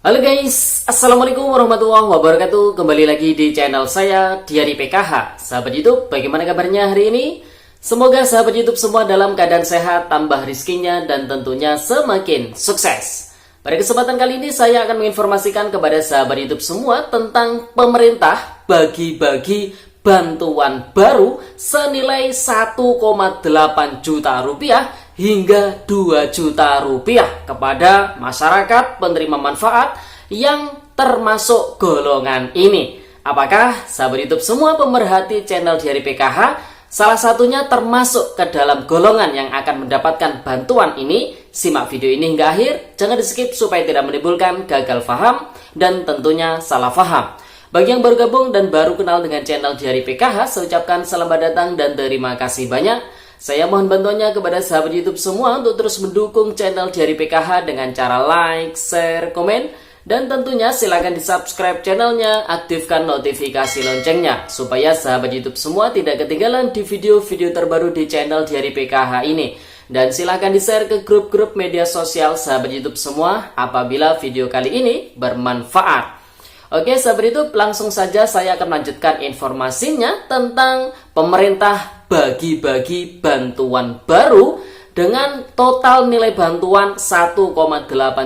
Halo guys, Assalamualaikum warahmatullahi wabarakatuh. Kembali lagi di channel saya, Diari PKH. Sahabat YouTube, bagaimana kabarnya hari ini? Semoga sahabat YouTube semua dalam keadaan sehat, tambah rizkinya, dan tentunya semakin sukses. Pada kesempatan kali ini saya akan menginformasikan kepada sahabat YouTube semua tentang pemerintah bagi-bagi bantuan baru senilai 1,8 juta rupiah hingga 2 juta rupiah kepada masyarakat penerima manfaat yang termasuk golongan ini. Apakah sahabat YouTube semua pemerhati channel Diari PKH salah satunya termasuk ke dalam golongan yang akan mendapatkan bantuan ini? Simak video ini hingga akhir, jangan di skip supaya tidak menimbulkan gagal paham dan tentunya salah paham. Bagi yang baru gabung dan baru kenal dengan channel Diari PKH, saya ucapkan selamat datang dan terima kasih banyak. Saya mohon bantuannya kepada sahabat YouTube semua untuk terus mendukung channel Diari PKH dengan cara like, share, komen, dan tentunya silakan di subscribe channelnya, aktifkan notifikasi loncengnya supaya sahabat YouTube semua tidak ketinggalan di video-video terbaru di channel Diari PKH ini. Dan silakan di share ke grup-grup media sosial sahabat YouTube semua apabila video kali ini bermanfaat. Oke sahabat YouTube, langsung saja saya akan melanjutkan informasinya tentang pemerintah bagi-bagi bantuan baru dengan total nilai bantuan 1,8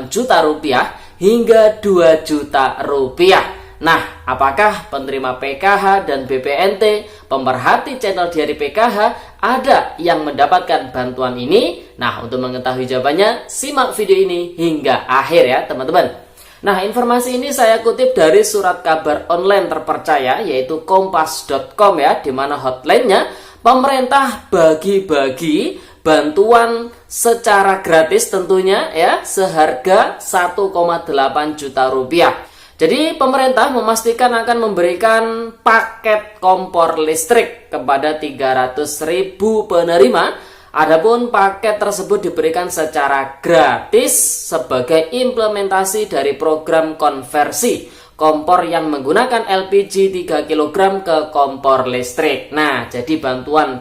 juta rupiah hingga 2 juta rupiah. Nah, apakah penerima PKH dan BPNT, pemerhati channel Diari PKH, ada yang mendapatkan bantuan ini? Nah, untuk mengetahui jawabannya, simak video ini hingga akhir ya teman-teman. Nah, informasi ini saya kutip dari surat kabar online terpercaya yaitu kompas.com ya, di mana hotline-nya pemerintah bagi-bagi bantuan secara gratis tentunya ya, seharga 1,8 juta rupiah. Jadi pemerintah memastikan akan memberikan paket kompor listrik kepada 300.000 penerima. Adapun paket tersebut diberikan secara gratis sebagai implementasi dari program konversi kompor yang menggunakan LPG 3 kg ke kompor listrik. Nah, jadi bantuan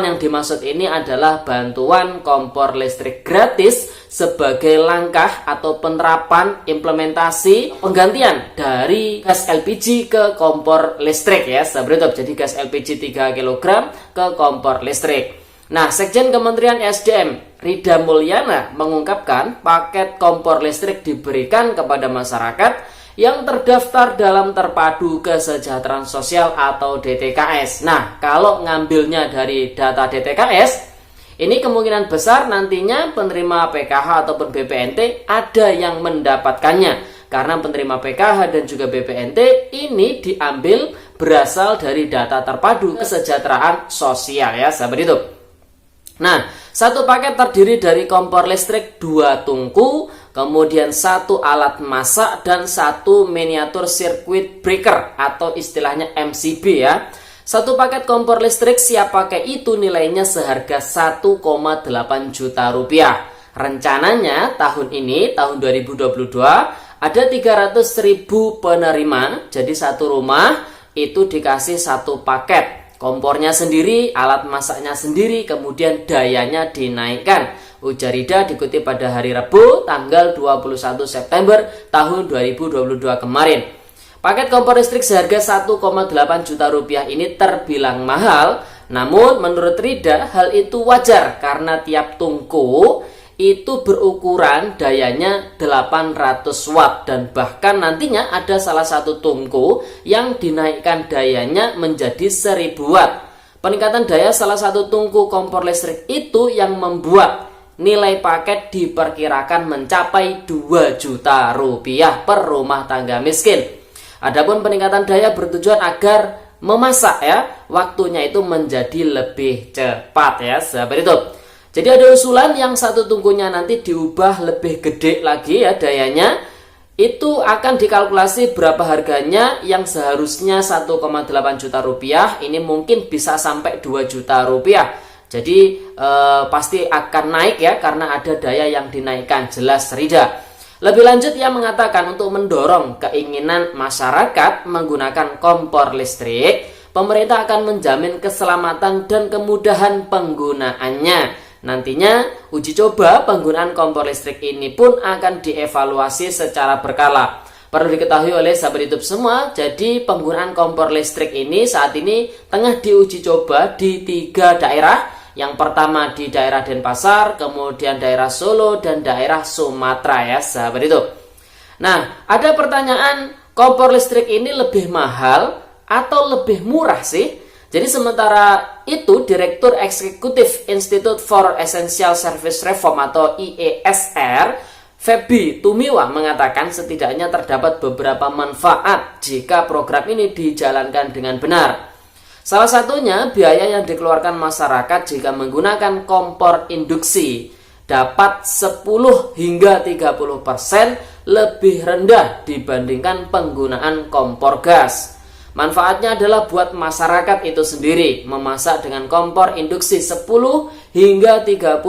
yang dimaksud ini adalah bantuan kompor listrik gratis sebagai langkah atau penerapan implementasi penggantian dari gas LPG ke kompor listrik ya, sahabat. Jadi gas LPG 3 kg ke kompor listrik. Nah, Sekjen Kementerian SDM Rida Mulyana mengungkapkan paket kompor listrik diberikan kepada masyarakat yang terdaftar dalam Terpadu Kesejahteraan Sosial atau DTKS. Nah, kalau ngambilnya dari data DTKS, ini kemungkinan besar nantinya penerima PKH ataupun BPNT ada yang mendapatkannya. Karena penerima PKH dan juga BPNT ini diambil berasal dari data Terpadu Kesejahteraan Sosial ya, sahabat itu. Nah, satu paket terdiri dari kompor listrik 2 tungku, kemudian 1 alat masak, dan 1 miniatur circuit breaker atau istilahnya MCB ya. Satu paket kompor listrik siap pakai itu nilainya seharga 1,8 juta rupiah. Rencananya tahun ini, tahun 2022, ada 300.000 penerima. Jadi satu rumah itu dikasih satu paket. Kompornya sendiri, alat masaknya sendiri, kemudian dayanya dinaikkan. Ujar Rida dikutip pada hari Rabu tanggal 21 September tahun 2022 kemarin. Paket kompor listrik seharga 1,8 juta rupiah ini terbilang mahal, namun menurut Rida hal itu wajar karena tiap tungku itu berukuran dayanya 800 watt dan bahkan nantinya ada salah satu tungku yang dinaikkan dayanya menjadi 1000 watt. Peningkatan daya salah satu tungku kompor listrik itu yang membuat nilai paket diperkirakan mencapai 2 juta rupiah per rumah tangga miskin. Adapun peningkatan daya bertujuan agar memasak ya, waktunya itu menjadi lebih cepat ya, sahabat itu. Jadi ada usulan yang satu tungkunya nanti diubah lebih gede lagi ya dayanya. Itu akan dikalkulasi berapa harganya yang seharusnya 1,8 juta rupiah. Ini mungkin bisa sampai 2 juta rupiah. Jadi pasti akan naik ya karena ada daya yang dinaikkan, jelas Rida. Lebih lanjut ia mengatakan untuk mendorong keinginan masyarakat menggunakan kompor listrik, pemerintah akan menjamin keselamatan dan kemudahan penggunaannya. Nantinya uji coba penggunaan kompor listrik ini pun akan dievaluasi secara berkala. Perlu diketahui oleh sahabat YouTube semua, jadi penggunaan kompor listrik ini saat ini tengah diuji coba di 3 daerah. Yang pertama di daerah Denpasar, kemudian daerah Solo, dan daerah Sumatera ya sahabat YouTube. Nah, ada pertanyaan, kompor listrik ini lebih mahal atau lebih murah sih? Jadi sementara itu, Direktur Eksekutif Institute for Essential Service Reform atau IESR, Feby Tumiwa mengatakan setidaknya terdapat beberapa manfaat jika program ini dijalankan dengan benar. Salah satunya biaya yang dikeluarkan masyarakat jika menggunakan kompor induksi dapat 10 hingga 30% lebih rendah dibandingkan penggunaan kompor gas. Manfaatnya adalah buat masyarakat itu sendiri. Memasak dengan kompor induksi 10 hingga 30%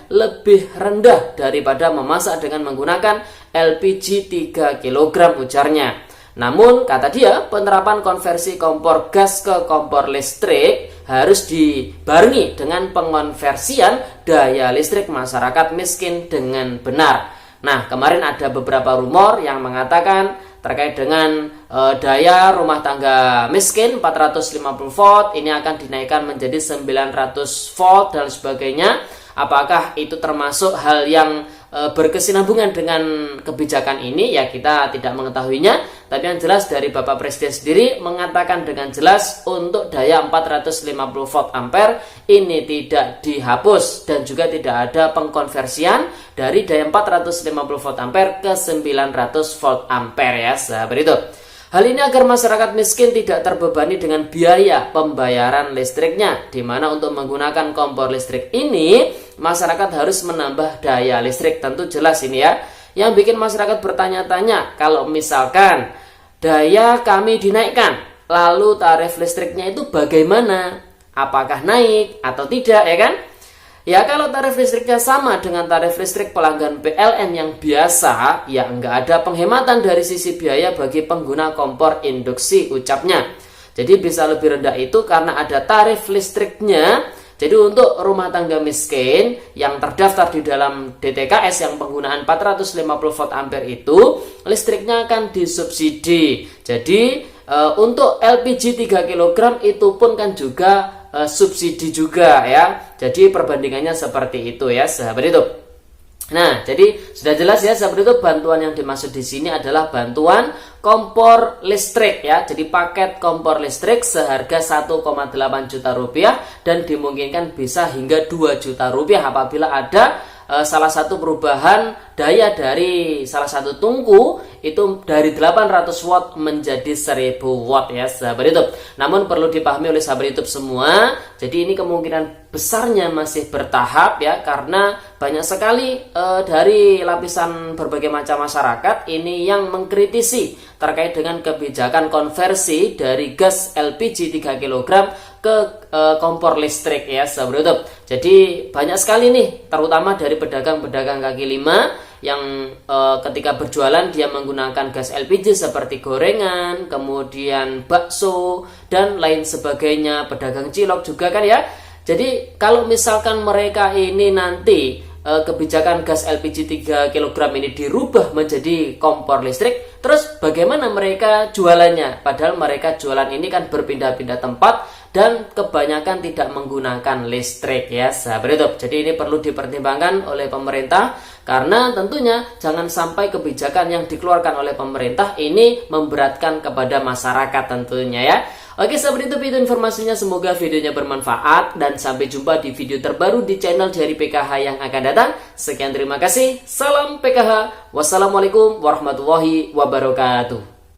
lebih rendah daripada memasak dengan menggunakan LPG 3 kg ujarnya. Namun, kata dia, penerapan konversi kompor gas ke kompor listrik harus dibarengi dengan pengonversian daya listrik masyarakat miskin dengan benar. Nah, kemarin ada beberapa rumor yang mengatakan terkait dengan daya rumah tangga miskin 450 volt ini akan dinaikkan menjadi 900 volt dan sebagainya. Apakah itu termasuk hal yang berkesinambungan dengan kebijakan ini? Ya, kita tidak mengetahuinya. Tapi yang jelas dari Bapak Presiden sendiri mengatakan dengan jelas untuk daya 450 volt ampere ini tidak dihapus dan juga tidak ada pengkonversian dari daya 450 volt ampere ke 900 volt ampere ya sahabat itu. Hal ini agar masyarakat miskin tidak terbebani dengan biaya pembayaran listriknya, di mana untuk menggunakan kompor listrik ini masyarakat harus menambah daya listrik. Tentu jelas ini ya. Yang bikin masyarakat bertanya-tanya, kalau misalkan daya kami dinaikkan, lalu tarif listriknya itu bagaimana? Apakah naik atau tidak ya kan? Ya, kalau tarif listriknya sama dengan tarif listrik pelanggan PLN yang biasa, ya nggak ada penghematan dari sisi biaya bagi pengguna kompor induksi ucapnya. Jadi bisa lebih rendah itu karena ada tarif listriknya. Jadi untuk rumah tangga miskin yang terdaftar di dalam DTKS yang penggunaan 450 volt ampere itu, listriknya akan disubsidi. Jadi untuk LPG 3 kg itu pun kan juga subsidi juga ya. Jadi perbandingannya seperti itu ya sahabat itu. Nah, jadi sudah jelas ya sahabat itu, bantuan yang dimaksud di sini adalah bantuan kompor listrik ya. Jadi paket kompor listrik seharga 1,8 juta rupiah dan dimungkinkan bisa hingga 2 juta rupiah apabila ada salah satu perubahan daya dari salah satu tungku itu dari 800 watt menjadi 1000 watt ya sahabat YouTube. Namun perlu dipahami oleh sahabat YouTube semua, jadi ini kemungkinan besarnya masih bertahap ya, karena banyak sekali dari lapisan berbagai macam masyarakat ini yang mengkritisi terkait dengan kebijakan konversi dari gas LPG 3 kg ke kompor listrik ya sahabat YouTube. Jadi banyak sekali nih, terutama dari pedagang-pedagang kaki lima yang ketika berjualan dia menggunakan gas LPG seperti gorengan, kemudian bakso dan lain sebagainya, pedagang cilok juga kan ya. Jadi kalau misalkan mereka ini nanti kebijakan gas LPG 3 kg ini dirubah menjadi kompor listrik, terus bagaimana mereka jualannya? Padahal mereka jualan ini kan berpindah-pindah tempat dan kebanyakan tidak menggunakan listrik ya sahabat YouTube. Jadi ini perlu dipertimbangkan oleh pemerintah, karena tentunya jangan sampai kebijakan yang dikeluarkan oleh pemerintah ini memberatkan kepada masyarakat tentunya ya. Oke sahabat YouTube, itu informasinya, semoga videonya bermanfaat dan sampai jumpa di video terbaru di channel Jari PKH yang akan datang. Sekian, terima kasih, salam PKH, wassalamualaikum warahmatullahi wabarakatuh.